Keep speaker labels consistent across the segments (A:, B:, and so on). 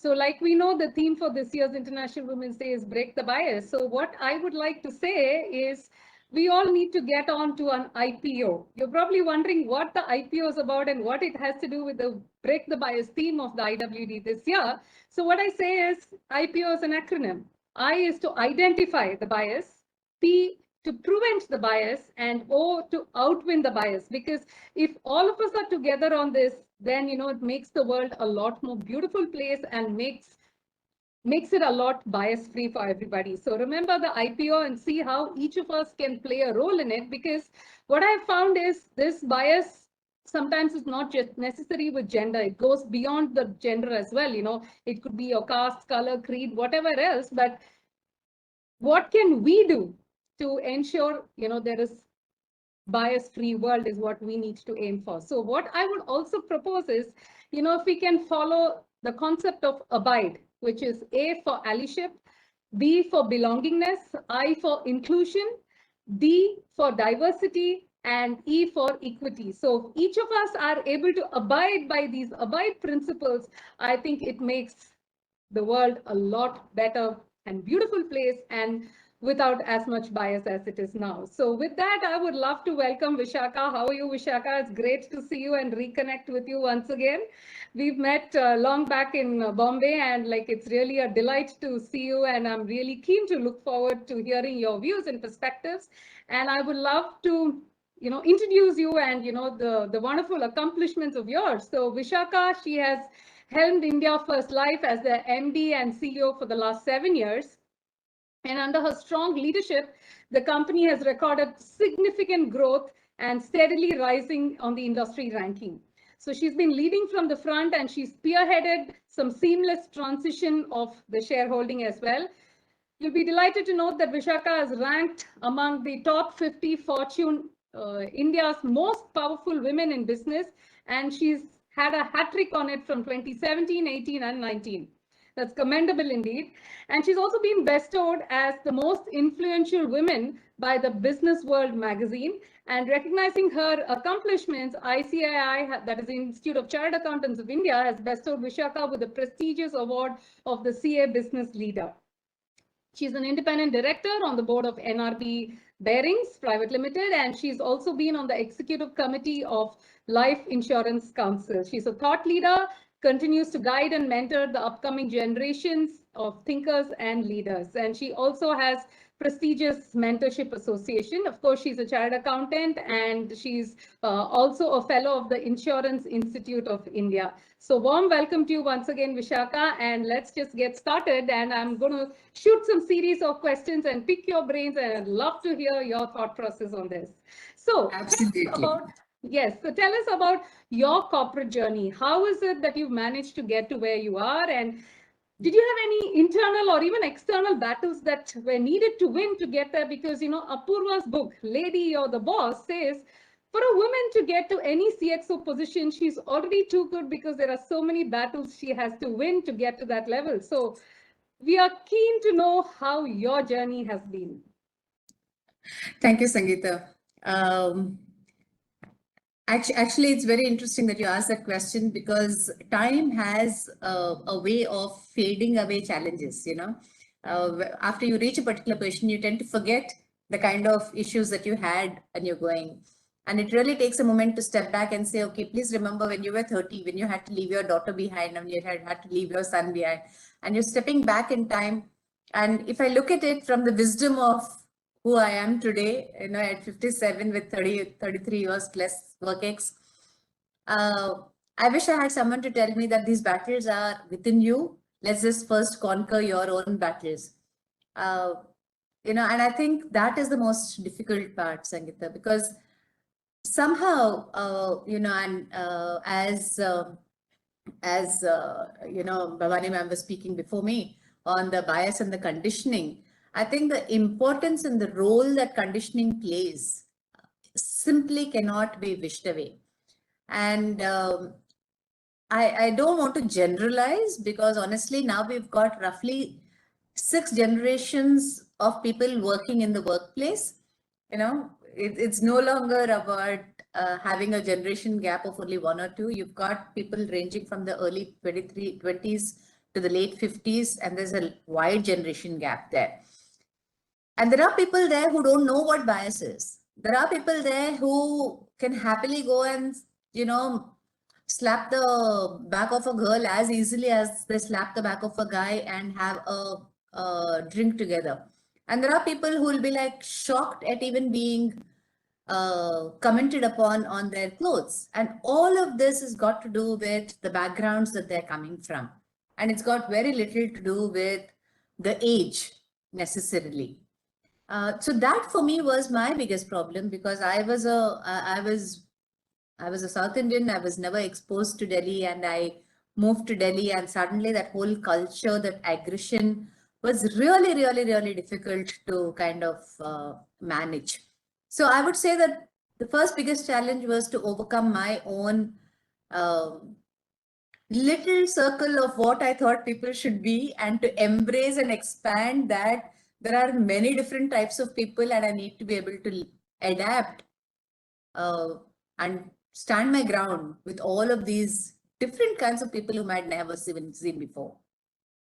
A: So like we know, the theme for this year's International Women's Day is break the bias. So what I would like to say is we all need to get on to an IPO. You're probably wondering what the IPO is about and what it has to do with the break the bias theme of the IWD this year. So what I say is IPO is an acronym. I is to identify the bias, P to prevent the bias, and O to outwin the bias. Because if all of us are together on this, then it makes the world a lot more beautiful place and makes it a lot bias free for everybody. So remember the IPO and see how each of us can play a role in it, because what I found is this bias sometimes is not just necessary with gender. It goes beyond the gender as well. It could be your caste, color, creed, whatever else. But what can we do to ensure there is bias free world is what we need to aim for. So what I would also propose is, if we can follow the concept of abide, which is A for allyship, B for belongingness, I for inclusion, D for diversity, and E for equity. So each of us are able to abide by these abide principles. I think it makes the world a lot better and beautiful place, and without as much bias as it is now. So with that, I would love to welcome Vishakha. How are you, Vishakha? It's great to see you and reconnect with you once again. We've met long back in Bombay, and it's really a delight to see you, and I'm really keen to look forward to hearing your views and perspectives. And I would love to introduce you and the wonderful accomplishments of yours. So Vishakha, she has helmed India First Life as the MD and CEO for the last 7 years. And under her strong leadership, the company has recorded significant growth and steadily rising on the industry ranking. So she's been leading from the front, and she's spearheaded some seamless transition of the shareholding as well. You'll be delighted to note that Vishakha is ranked among the top 50 Fortune India's most powerful women in business, and she's had a hat trick on it from 2017, 18, and 19. That's commendable indeed. And she's also been bestowed as the most influential women by the Business World magazine. And recognizing her accomplishments, ICAI, that is the Institute of Chartered Accountants of India, has bestowed Vishakha with the prestigious award of the CA Business Leader. She's an independent director on the board of NRB Bearings Private Limited, and she's also been on the executive committee of Life Insurance Council. She's a thought leader, continues to guide and mentor the upcoming generations of thinkers and leaders. And she also has prestigious mentorship association. Of course, she's a chartered accountant, and she's also a fellow of the Insurance Institute of India. So warm welcome to you once again, Vishakha, and let's just get started. And I'm going to shoot some series of questions and pick your brains, and I'd love to hear your thought process on this. So
B: absolutely.
A: Yes. So tell us about your corporate journey. How is it that you've managed to get to where you are? And did you have any internal or even external battles that were needed to win to get there? Because, Apurva's book, Lady You're the Boss, says for a woman to get to any CXO position, she's already too good because there are so many battles she has to win to get to that level. So we are keen to know how your journey has been.
B: Thank you, Sangeeta. Actually, it's very interesting that you asked that question, because time has a way of fading away challenges. After you reach a particular position, you tend to forget the kind of issues that you had when you're going. And it really takes a moment to step back and say, okay, please remember when you were 30, when you had to leave your daughter behind, and you had to leave your son behind, and you're stepping back in time. And if I look at it from the wisdom of who I am today, at 57 with 33 years plus work ex, I wish I had someone to tell me that these battles are within you. Let's just first conquer your own battles. And I think that is the most difficult part, Sangeeta, because somehow, and as Bhavani ma'am was speaking before me on the bias and the conditioning, I think the importance and the role that conditioning plays simply cannot be wished away. And I don't want to generalize, because honestly, now we've got roughly 6 generations of people working in the workplace. It's no longer about having a generation gap of only 1 or 2. You've got people ranging from the early 20s to the late 50s, and there's a wide generation gap there. And there are people there who don't know what bias is. There are people there who can happily go and, slap the back of a girl as easily as they slap the back of a guy and have a drink together. And there are people who will be like shocked at even being commented upon on their clothes. And all of this has got to do with the backgrounds that they're coming from. And it's got very little to do with the age necessarily. So that for me was my biggest problem, because I was a South Indian. I was never exposed to Delhi, and I moved to Delhi, and suddenly that whole culture, that aggression was really, really, really difficult to kind of manage. So I would say that the first biggest challenge was to overcome my own little circle of what I thought people should be, and to embrace and expand that there are many different types of people, and I need to be able to adapt and stand my ground with all of these different kinds of people whom I'd never seen before.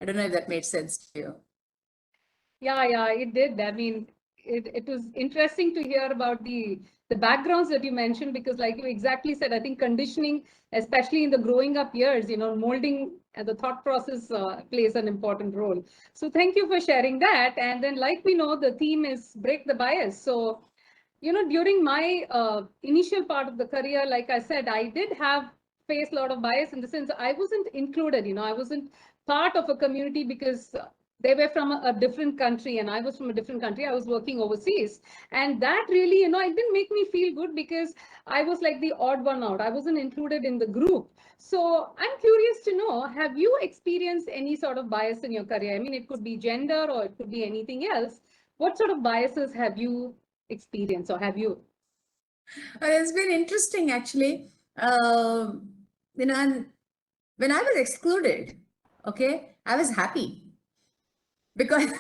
B: I don't know if that made sense to you.
A: Yeah, it did. I mean, it was interesting to hear about the backgrounds that you mentioned, because like you exactly said, I think conditioning, especially in the growing up years, molding the thought process plays an important role. So thank you for sharing that. And then, like we know, the theme is break the bias. So, during my initial part of the career, like I said, I did have faced a lot of bias, in the sense I wasn't included, I wasn't part of a community, because they were from a different country and I was from a different country. I was working overseas. And that really, it didn't make me feel good, because I was like the odd one out. I wasn't included in the group. So I'm curious to know, have you experienced any sort of bias in your career? I mean, it could be gender or it could be anything else. What sort of biases have you experienced, or have you?
B: It's been interesting, actually. And when I was excluded, okay, I was happy, because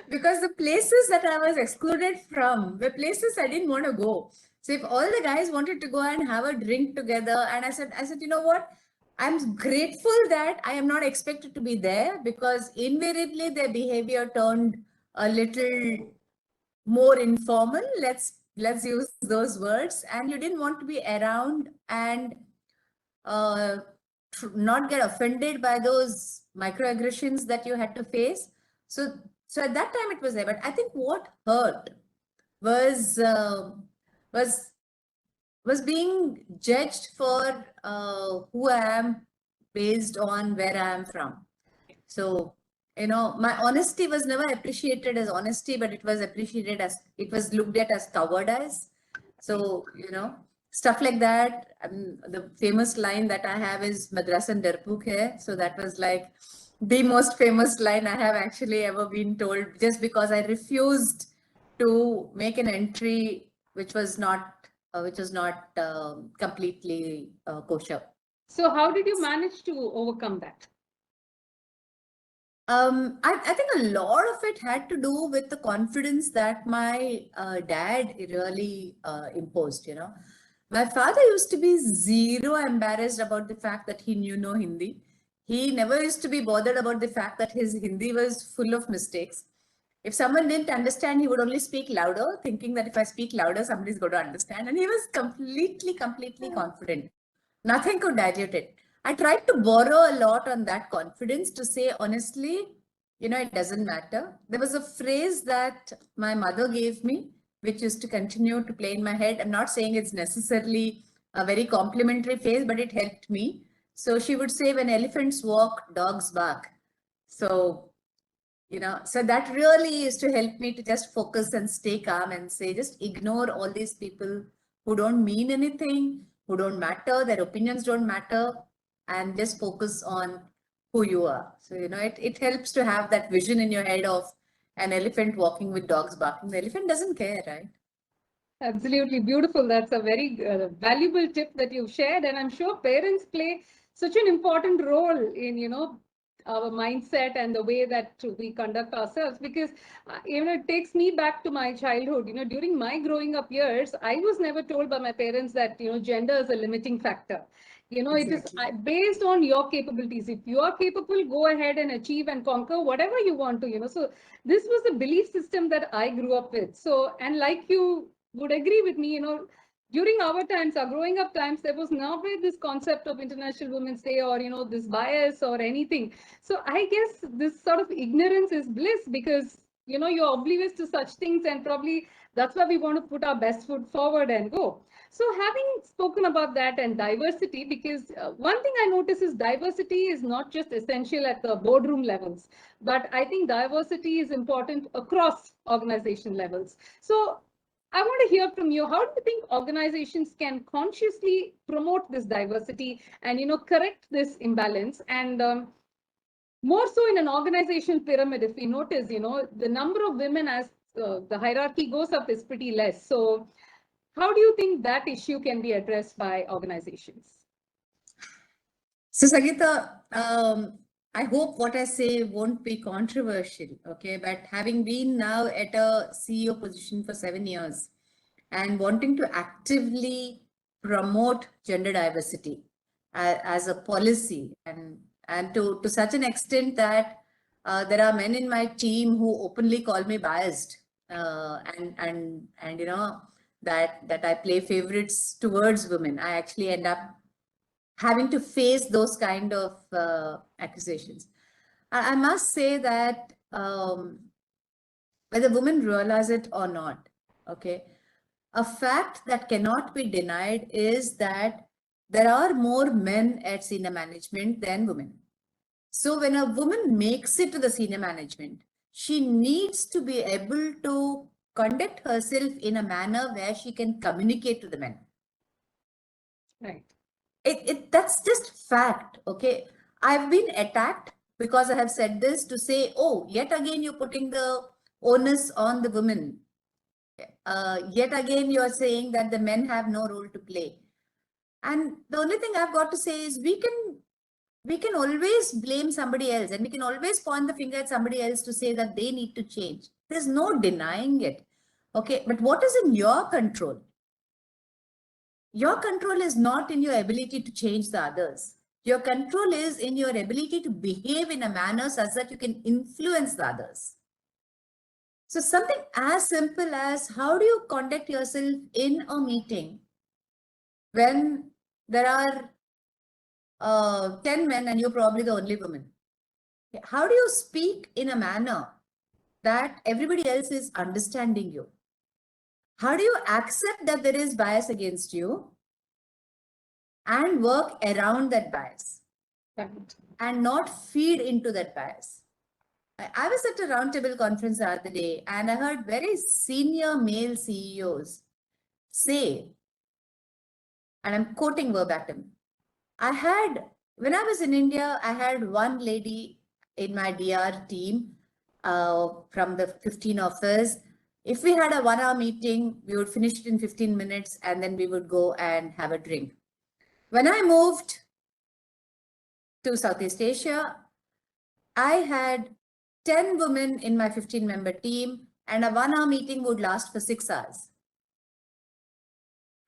B: because the places that I was excluded from were places I didn't want to go. So if all the guys wanted to go and have a drink together, and I said, you know what? I'm grateful that I am not expected to be there, because invariably their behavior turned a little more informal. Let's use those words. And you didn't want to be around and not get offended by those microaggressions that you had to face. So at that time it was there. But I think what hurt was was being judged for who I am based on where I am from. So, my honesty was never appreciated as honesty, but it was appreciated as, it was looked at as cowardice. So, stuff like that. The famous line that I have is Madras and Darpuk hai. So that was like the most famous line I have actually ever been told, just because I refused to make an entry which was not completely kosher.
A: So how did you manage to overcome that?
B: I think a lot of it had to do with the confidence that my dad really imposed. My father used to be zero embarrassed about the fact that he knew no Hindi. He never used to be bothered about the fact that his Hindi was full of mistakes. If someone didn't understand, he would only speak louder, thinking that if I speak louder, somebody's going to understand. And he was completely confident. Nothing could dilute it. I tried to borrow a lot on that confidence to say, honestly, it doesn't matter. There was a phrase that my mother gave me, which used to continue to play in my head. I'm not saying it's necessarily a very complimentary phrase, but it helped me. So she would say, when elephants walk, dogs bark. So, so that really is to help me to just focus and stay calm and say, just ignore all these people who don't mean anything, who don't matter, their opinions don't matter, and just focus on who you are. So, it helps to have that vision in your head of an elephant walking with dogs barking. The elephant doesn't care, right?
A: Absolutely beautiful. That's a very valuable tip that you've shared. And I'm sure parents play such an important role in, our mindset and the way that we conduct ourselves. Because it takes me back to my childhood. During my growing up years, I was never told by my parents that gender is a limiting factor. It is
B: Exactly.
A: based on your capabilities. If you are capable, go ahead and achieve and conquer whatever you want to. So this was the belief system that I grew up with. So, and like you would agree with me, during our times, our growing up times, there was never this concept of International Women's Day or this bias or anything. So I guess this sort of ignorance is bliss, because you're oblivious to such things, and probably that's why we want to put our best foot forward and go. So having spoken about that and diversity, because one thing I notice is diversity is not just essential at the boardroom levels, but I think diversity is important across organization levels. So I want to hear from you. How do you think organizations can consciously promote this diversity and correct this imbalance? And more so in an organizational pyramid, if we notice, the number of women as the hierarchy goes up is pretty less. So how do you think that issue can be addressed by organizations?
B: So, Sangeeta, I hope what I say won't be controversial, okay? But having been now at a CEO position for 7 years and wanting to actively promote gender diversity as a policy, and to such an extent that there are men in my team who openly call me biased, and that I play favorites towards women. I actually end up having to face those kind of accusations. I must say that whether women realize it or not, okay, a fact that cannot be denied is that there are more men at senior management than women. So when a woman makes it to the senior management, she needs to be able to conduct herself in a manner where she can communicate to the men.
A: Right.
B: That's just fact, okay? I've been attacked because I have said this to say, oh, yet again you're putting the onus on the women. Yet again you're saying that the men have no role to play. And the only thing I've got to say is we can always blame somebody else, and we can always point the finger at somebody else to say that they need to change. There's no denying it. Okay, but what is in your control? Your control is not in your ability to change the others. Your control is in your ability to behave in a manner such that you can influence the others. So something as simple as how do you conduct yourself in a meeting when there are 10 men and you're probably the only woman? How do you speak in a manner that everybody else is understanding you? How do you accept that there is bias against you and work around that bias and not feed into that bias? I was at a roundtable conference the other day and I heard very senior male CEOs say, and I'm quoting verbatim, when I was in India, I had one lady in my DR team from the 15 of us. If we had a 1 hour meeting, we would finish it in 15 minutes and then we would go and have a drink. When I moved to Southeast Asia, I had 10 women in my 15-member team, and a 1 hour meeting would last for 6 hours.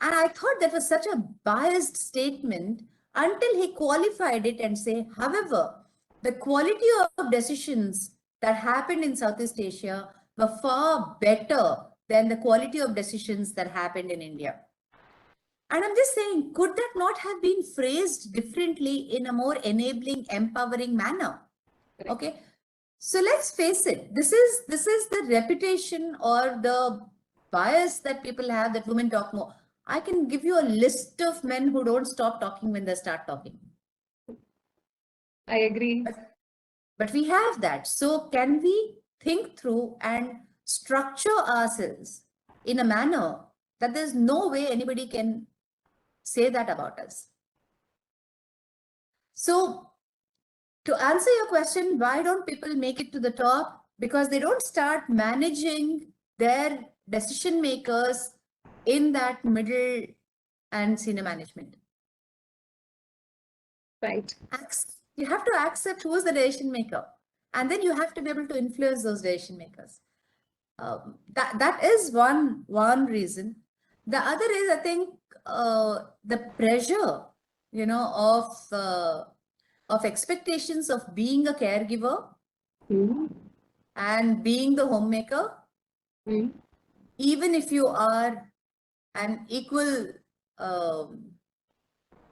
B: And I thought that was such a biased statement until he qualified it and say, however, the quality of decisions that happened in Southeast Asia were far better than the quality of decisions that happened in India. And I'm just saying, could that not have been phrased differently in a more enabling, empowering manner? Okay. So let's face it, this is the reputation or the bias that people have that women talk more. I can give you a list of men who don't stop talking when they start talking.
A: I agree.
B: But we have that. So can we think through and structure ourselves in a manner that there's no way anybody can say that about us? So to answer your question, why don't people make it to the top? Because they don't start managing their decision makers in that middle and senior management.
A: Right.
B: You have to accept who is the decision maker, and then you have to be able to influence those decision makers. That is one reason. The other is, I think, the pressure, of expectations of being a caregiver and being the homemaker. Even if you are an equal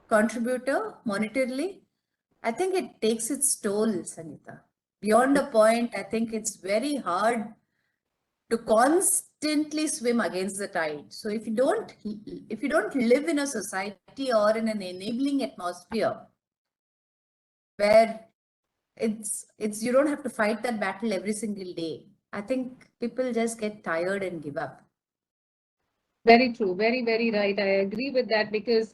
B: contributor monetarily, I think it takes its toll, Sangeeta. Beyond a point, I think it's very hard to constantly swim against the tide. So if you don't live in a society or in an enabling atmosphere where it's you don't have to fight that battle every single day, I think people just get tired and give up.
A: Very true. Very, very right. I agree with that, because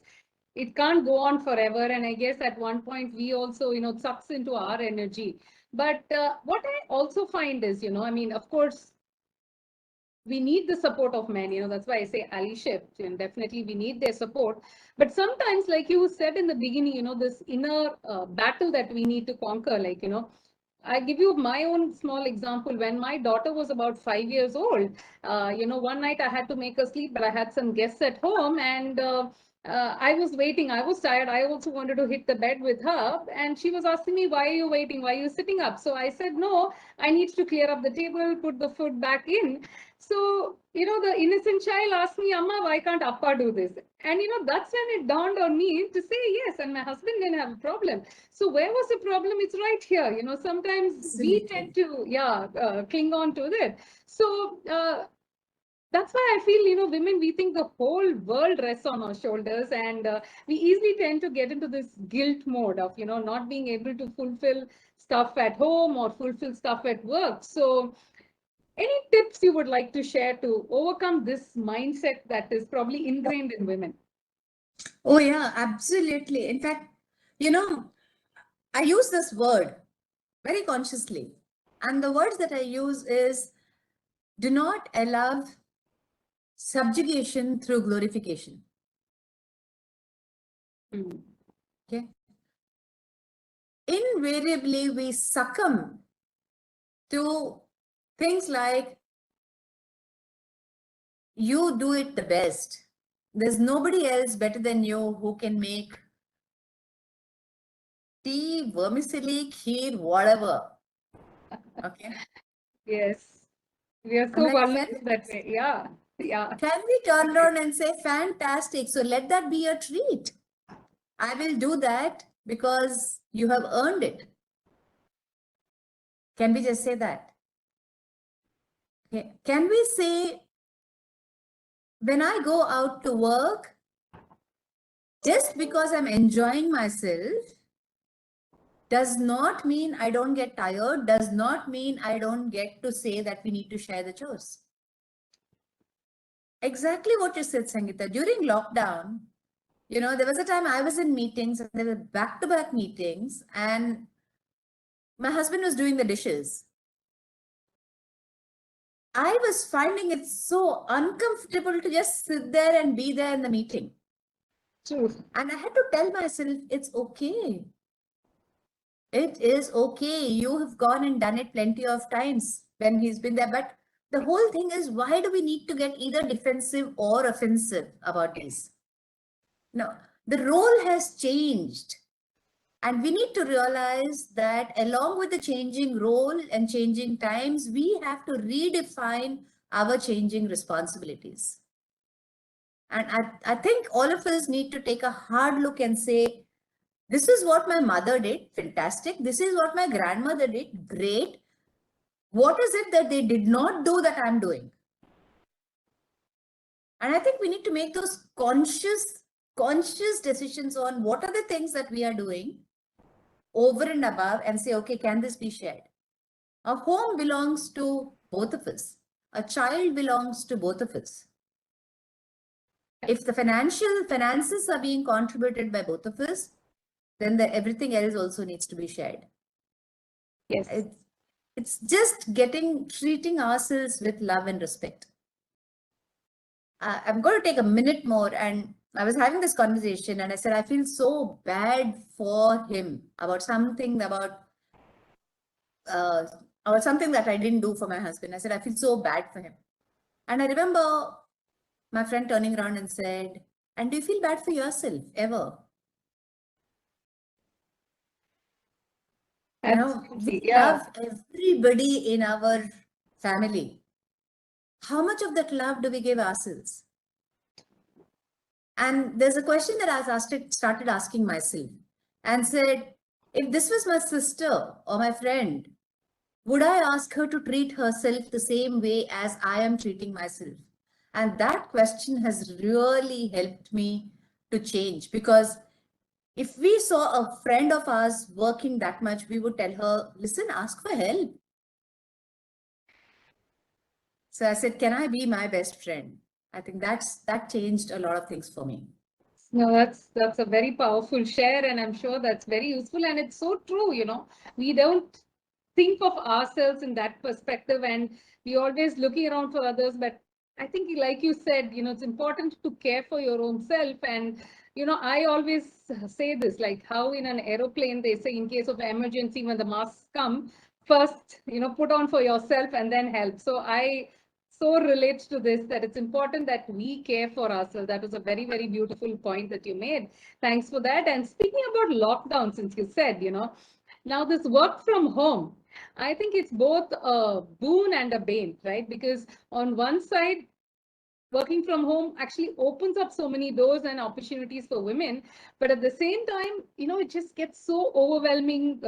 A: it can't go on forever. And I guess at one point we also, sucks into our energy. But what I also find is, I mean, of course, we need the support of men. That's why I say allyship, and definitely we need their support. But sometimes, like you said in the beginning, this inner battle that we need to conquer, like, I give you my own small example. When my daughter was about 5 years old, one night I had to make her sleep, but I had some guests at home, and I was waiting. I was tired. I also wanted to hit the bed with her, and she was asking me, "Why are you waiting? Why are you sitting up?" So I said, "No, I need to clear up the table, put the food back in." So, the innocent child asked me, "Amma, why can't Appa do this?" And, that's when it dawned on me to say yes. And my husband didn't have a problem. So where was the problem? It's right here. Sometimes we tend to, cling on to that. So that's why I feel, women, we think the whole world rests on our shoulders, and we easily tend to get into this guilt mode of, not being able to fulfill stuff at home or fulfill stuff at work. So any tips you would like to share to overcome this mindset that is probably ingrained in women?
B: Oh, yeah, absolutely. In fact, I use this word very consciously. And the words that I use is, do not allow subjugation through glorification. Okay. Invariably, we succumb to things like, you do it the best. There's nobody else better than you who can make tea, vermicelli, kheer, whatever. Okay.
A: Yes. We are
B: I'm
A: so
B: like,
A: vulnerable that way. Yeah. Yeah.
B: can we turn around and say, fantastic, so let that be a treat. I will do that because you have earned it. Can we just say that? Okay. Can we say, when I go out to work, just because I'm enjoying myself, does not mean I don't get tired, does not mean I don't get to say that we need to share the chores. Exactly what you said, Sangeeta. During lockdown, there was a time I was in meetings, and there were back-to-back meetings, and my husband was doing the dishes. I was finding it so uncomfortable to just sit there and be there in the meeting.
A: True.
B: And I had to tell myself, it's okay. It is okay. You have gone and done it plenty of times when he's been there. But the whole thing is, why do we need to get either defensive or offensive about this? No, the role has changed. And we need to realize that along with the changing role and changing times, we have to redefine our changing responsibilities. And I think all of us need to take a hard look and say, this is what my mother did, fantastic. This is what my grandmother did, great. What is it that they did not do that I'm doing? And I think we need to make those conscious decisions on what are the things that we are doing over and above, and say, okay, can this be shared? A home belongs to both of us. A child belongs to both of us. If the finances are being contributed by both of us, then everything else also needs to be shared.
A: Yes.
B: It's just treating ourselves with love and respect. I'm going to take a minute more, and I was having this conversation and I said, I feel so bad for him about something uh, about something that I didn't do for my husband. I said, I feel so bad for him. And I remember my friend turning around and said, and do you feel bad for yourself ever? You know,
A: Absolutely.
B: we
A: Yeah.
B: love everybody in our family. How much of that love do we give ourselves? And there's a question that I was started asking myself and said, if this was my sister or my friend, would I ask her to treat herself the same way as I am treating myself? And that question has really helped me to change, because if we saw a friend of ours working that much, we would tell her, listen, ask for help. So I said, can I be my best friend? I think that changed a lot of things for me.
A: No, that's a very powerful share, and I'm sure that's very useful. And it's so true, we don't think of ourselves in that perspective, and we always looking around for others. But I think, like you said, it's important to care for your own self. And I always say this, like how in an aeroplane they say, in case of emergency, when the masks come, first, put on for yourself and then help. So I so relate to this, that it's important that we care for ourselves. That was a very, very beautiful point that you made. Thanks for that. And speaking about lockdown, since you said, now this work from home, I think it's both a boon and a bane, right? Because on one side, working from home actually opens up so many doors and opportunities for women, but at the same time, it just gets so overwhelming,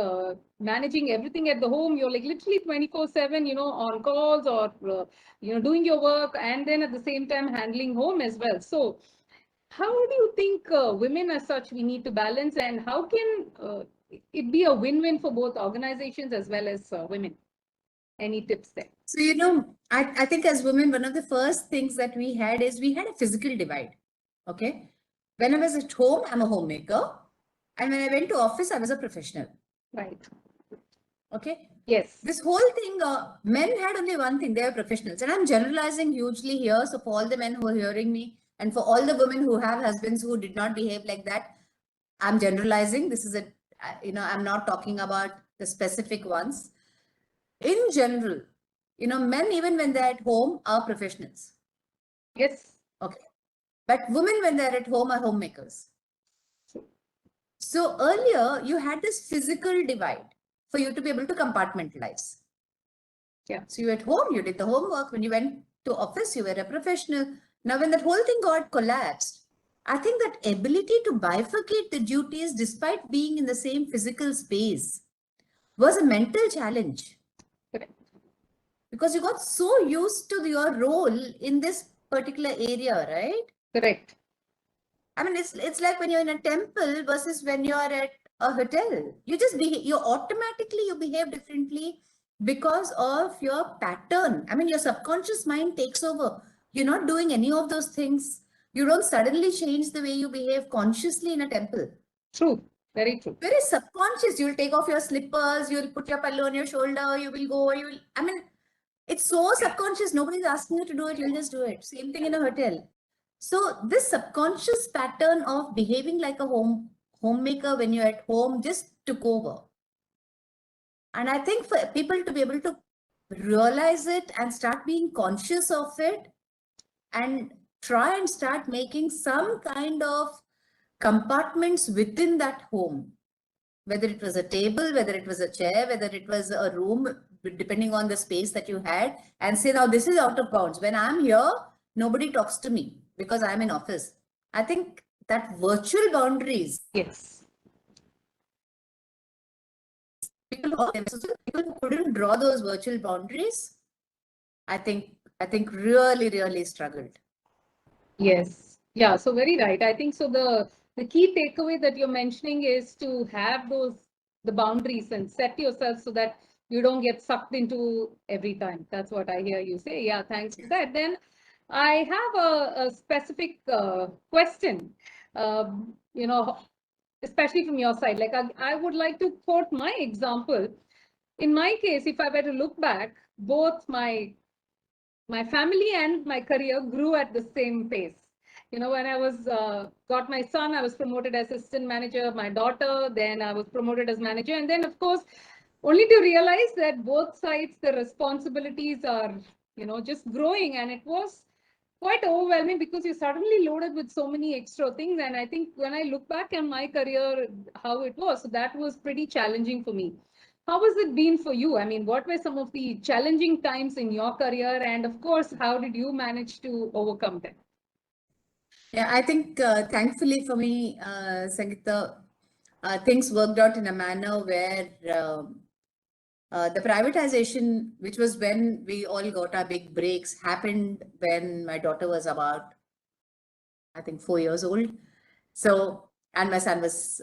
A: managing everything at the home. You're like literally 24/7, on calls, or doing your work, and then at the same time handling home as well. So how do you think women as such we need to balance, and how can it be a win-win for both organizations as well as women? Any tips there?
B: So, I think as women, one of the first things that we had is we had a physical divide. Okay. When I was at home, I'm a homemaker. And when I went to office, I was a professional.
A: Right.
B: Okay.
A: Yes.
B: This whole thing, men had only one thing, they were professionals. And I'm generalizing hugely here. So for all the men who are hearing me, and for all the women who have husbands who did not behave like that, I'm generalizing. This is I'm not talking about the specific ones. In general, men, even when they're at home, are professionals.
A: Yes.
B: Okay. But women, when they're at home, are homemakers. So earlier, you had this physical divide for you to be able to compartmentalize.
A: Yeah.
B: So you at home, you did the homework. When you went to office, you were a professional. Now, when that whole thing got collapsed, I think that ability to bifurcate the duties despite being in the same physical space was a mental challenge.
A: Correct.
B: Because you got so used to your role in this particular area, right?
A: Correct.
B: I mean, it's like when you're in a temple versus when you're at a hotel. You automatically you behave differently because of your pattern. I mean, your subconscious mind takes over. You're not doing any of those things. You don't suddenly change the way you behave consciously in a temple.
A: True. Very true.
B: Very subconscious. You'll take off your slippers, you'll put your pallu on your shoulder, you will go, I mean, it's so subconscious. Nobody's asking you to do it. You'll just do it. Same thing in a hotel. So this subconscious pattern of behaving like a homemaker when you're at home just took over. And I think for people to be able to realize it and start being conscious of it and try and start making some kind of compartments within that home, whether it was a table, whether it was a chair, whether it was a room, depending on the space that you had, and say, now this is out of bounds. When I'm here, nobody talks to me because I'm in office. I think that virtual boundaries.
A: Yes.
B: People who couldn't draw those virtual boundaries, I think really, really struggled.
A: Yes. Yeah. So very right. I think so. The key takeaway that you're mentioning is to have the boundaries and set yourself so that you don't get sucked into every time. That's what I hear you say. Yeah. Thanks for that. Then I have a specific question. Especially from your side. Like I would like to quote my example. In my case, if I were to look back, both my family and my career grew at the same pace. When I was got my son, I was promoted as assistant manager. My daughter, then I was promoted as manager, and then of course, only to realize that both sides the responsibilities are just growing, and it was quite overwhelming because you're suddenly loaded with so many extra things. And I think when I look back on my career, how it was, so that was pretty challenging for me. How has it been for you? I mean, what were some of the challenging times in your career? And of course, how did you manage to overcome them?
B: Yeah, I think thankfully for me, Sangeeta, things worked out in a manner where the privatization, which was when we all got our big breaks, happened when my daughter was about, I think, 4 years old. So, and my son was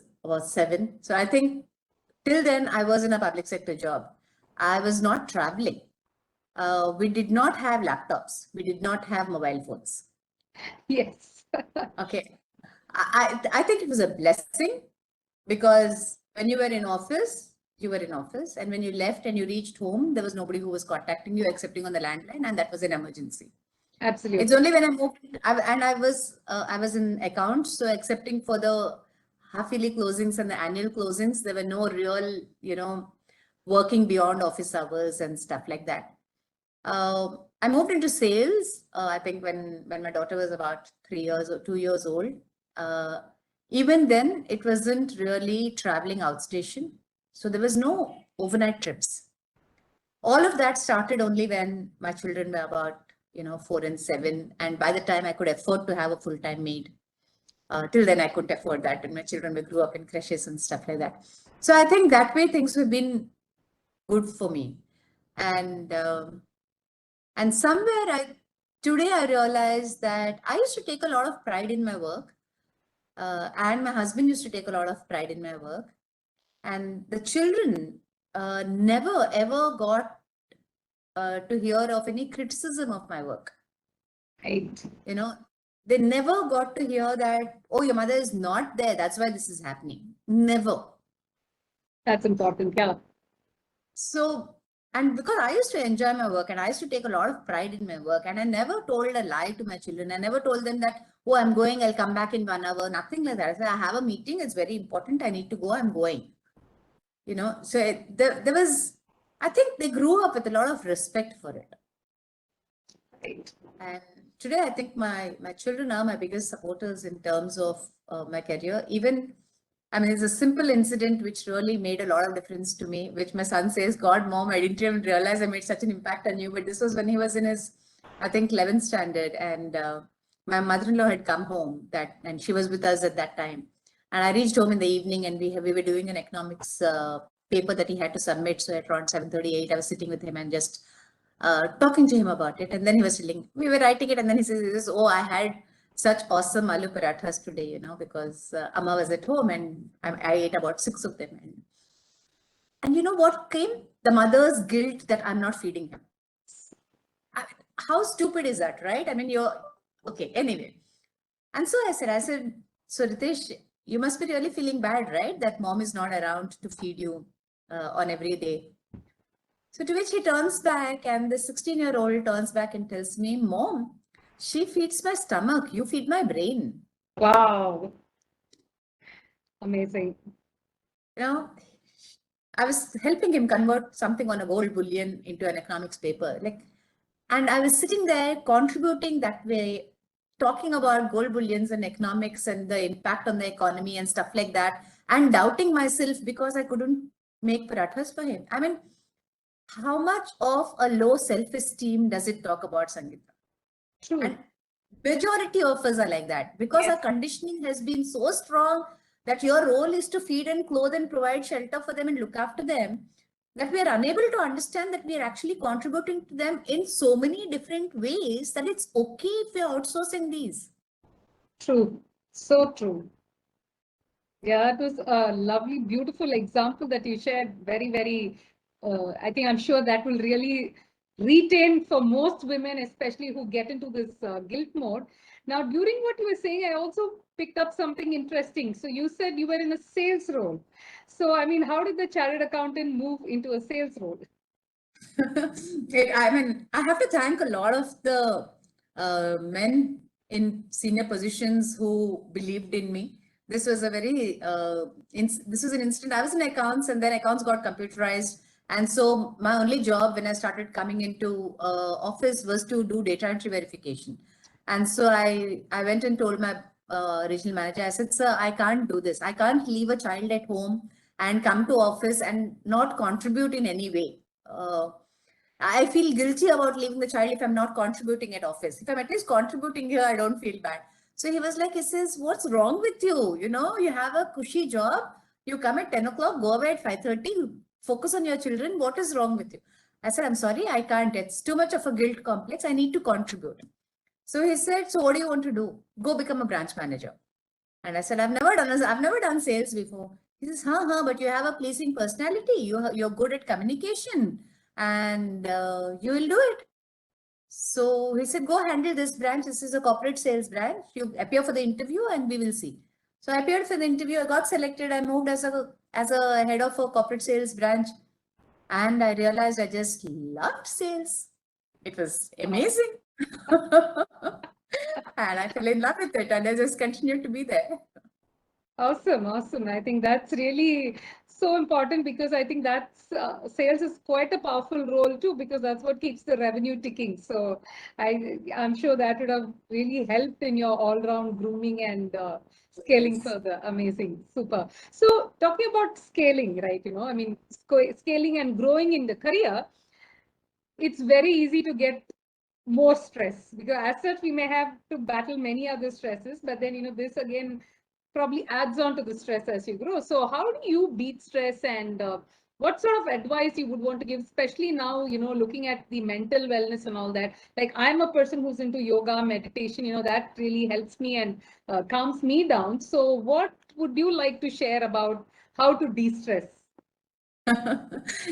B: 7. So I think till then I was in a public sector job. I was not traveling. We did not have laptops. We did not have mobile phones.
A: Yes.
B: Okay. I think it was a blessing because when you were in office, you were in office. And when you left and you reached home, there was nobody who was contacting you excepting on the landline. And that was an emergency.
A: Absolutely.
B: It's only when I moved, and I was in accounts. So excepting for the half-yearly closings and the annual closings, there were no real, working beyond office hours and stuff like that. I moved into sales. I think when my daughter was about 3 years or 2 years old. Even then, it wasn't really traveling outstation, so there was no overnight trips. All of that started only when my children were about 4 and 7, and by the time I could afford to have a full-time maid. Till then, I couldn't afford that, and my children grew up in creches and stuff like that. So I think that way things have been good for me, and somewhere today I realized that I used to take a lot of pride in my work, and my husband used to take a lot of pride in my work, and the children never ever got to hear of any criticism of my work.
A: Right.
B: They never got to hear that, oh, your mother is not there, that's why this is happening. Never.
A: That's important. Yeah.
B: So, and because I used to enjoy my work and I used to take a lot of pride in my work, and I never told a lie to my children. I never told them that, oh, I'm going, I'll come back in 1 hour, nothing like that. I said, I have a meeting, it's very important, I need to go, I'm going. So there was, I think they grew up with a lot of respect for it.
A: Right.
B: And today, I think my children are my biggest supporters in terms of my career. Even, I mean, it's a simple incident which really made a lot of difference to me, which my son says, God, Mom, I didn't even realize I made such an impact on you. But this was when he was in his, I think, 11th standard. And my mother-in-law had come home and she was with us at that time. And I reached home in the evening, and we were doing an economics paper that he had to submit. So at around 7:38, I was sitting with him and just talking to him about it. And then he was telling, we were writing it, and then he says, oh, I had such awesome aloo parathas today, because Amma was at home, and I ate about 6 of them. And you know what came? The mother's guilt that I'm not feeding him. How stupid is that, right? I mean, okay, anyway. And so I said, so Ritesh, you must be really feeling bad, right? That mom is not around to feed you on every day. So to which he turns back, and the 16-year-old turns back and tells me, Mom, she feeds my stomach, you feed my brain.
A: Wow. Amazing.
B: I was helping him convert something on a gold bullion into an economics paper. And I was sitting there contributing that way, talking about gold bullions and economics and the impact on the economy and stuff like that, and doubting myself because I couldn't make parathas for him. I mean, how much of a low self-esteem does it talk about, Sangeeta?
A: True.
B: And majority of us are like that because our conditioning has been so strong that your role is to feed and clothe and provide shelter for them and look after them, that we are unable to understand that we are actually contributing to them in so many different ways that it's okay if we are outsourcing these.
A: True. So true. Yeah, it was a lovely, beautiful example that you shared. Very, very, I think I'm sure that will really retain for most women, especially who get into this guilt mode. Now, during what you were saying, I also picked up something interesting. So you said you were in a sales role. So, I mean, how did the chartered accountant move into a sales role?
B: I mean, I have to thank a lot of the men in senior positions who believed in me. This was a very, this was an instant. I was in accounts, and then accounts got computerized. And so my only job when I started coming into office was to do data entry verification. And so I went and told my regional manager, I said, sir, I can't do this. I can't leave a child at home and come to office and not contribute in any way. I feel guilty about leaving the child if I'm not contributing at office. If I'm at least contributing here, I don't feel bad. So he was like, he says, what's wrong with you? You know, you have a cushy job. You come at 10 o'clock, go away at 5:30, focus on your children. What is wrong with you? I said, I'm sorry, I can't. It's too much of a guilt complex. I need to contribute. So he said, so what do you want to do? Go become a branch manager. And I said, I've never done sales before. He says, but you have a pleasing personality. You're good at communication, and you will do it. So he said, go handle this branch. This is a corporate sales branch. You appear for the interview and we will see. So I appeared for the interview. I got selected. I moved as a head of a corporate sales branch. And I realized I just loved sales. It was amazing. And I fell in love with it, and I just continued to be there.
A: Awesome, awesome. I think that's really so important, because I think that's sales is quite a powerful role too, because that's what keeps the revenue ticking. So I'm sure that would have really helped in your all-round grooming and scaling
B: Yes.
A: further. Amazing, super. So talking about scaling, right? I mean, scaling and growing in the career, it's very easy to get more stress, because as such we may have to battle many other stresses, but then this again probably adds on to the stress as you grow. So how do you beat stress, and what sort of advice you would want to give, especially now, looking at the mental wellness and all that? Like, I'm a person who's into yoga, meditation, that really helps me and calms me down. So what would you like to share about how to de-stress?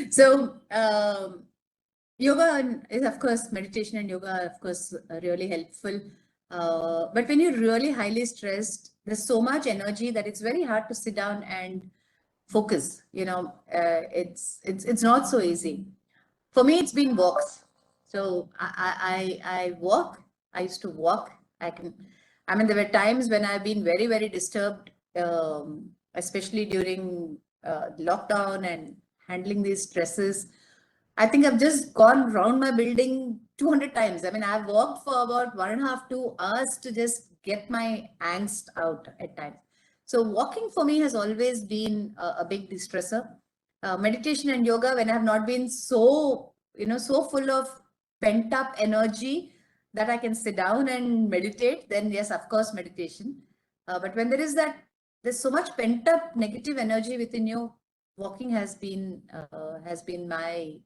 B: So, yoga is, of course, meditation and yoga are, of course, really helpful. But when you're really highly stressed, there's so much energy that it's very hard to sit down and focus. It's not so easy. For me, it's been walks. So I walk. I used to walk. I mean, there were times when I've been very, very disturbed, especially during lockdown and handling these stresses. I think I've just gone around my building 200 times. I mean, I've walked for about 1.5, 2 hours to just get my angst out at times. So walking for me has always been a big distressor. Meditation and yoga, when I have not been so, so full of pent up energy that I can sit down and meditate, then yes, of course, meditation. But when there's so much pent up negative energy within you, walking has been my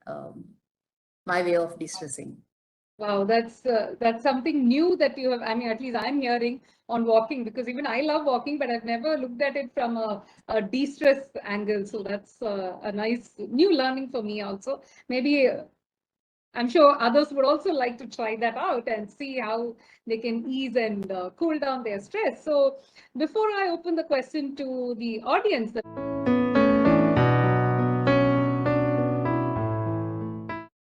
B: way of de-stressing.
A: Wow, that's something new that you have. I mean, at least I'm hearing on walking, because even I love walking, but I've never looked at it from a de-stress angle. So that's a nice new learning for me also. Maybe I'm sure others would also like to try that out and see how they can ease and cool down their stress. So before I open the question to the audience,